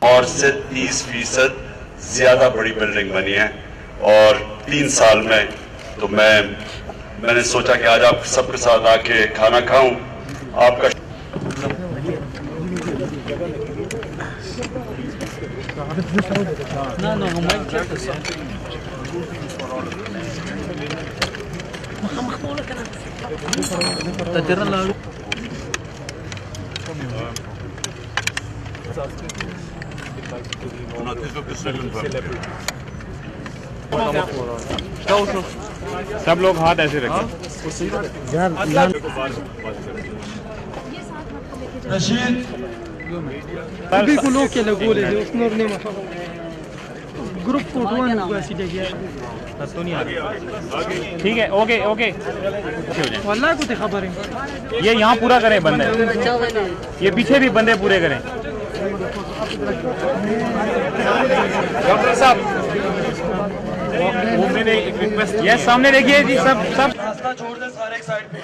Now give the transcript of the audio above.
और से 30% ज्यादा बड़ी बिल्डिंग बनी है और 3 साल में तो मैंने सोचा कि आज आप सबके साथ आके खाना खाऊं। आपका सब लोग हाथ ऐसे रखें। ग्रुप फोटो ठीक है, ओके ओके। वल्लाह को खबर है ये यहाँ पूरा करें बंदे, ये पीछे भी बंदे पूरे करें। डॉक्टर साहब वो मैंने एक रिक्वेस्ट, ये सामने देखिए जी, सब रास्ता छोड़ दे सारे एक साइड पे।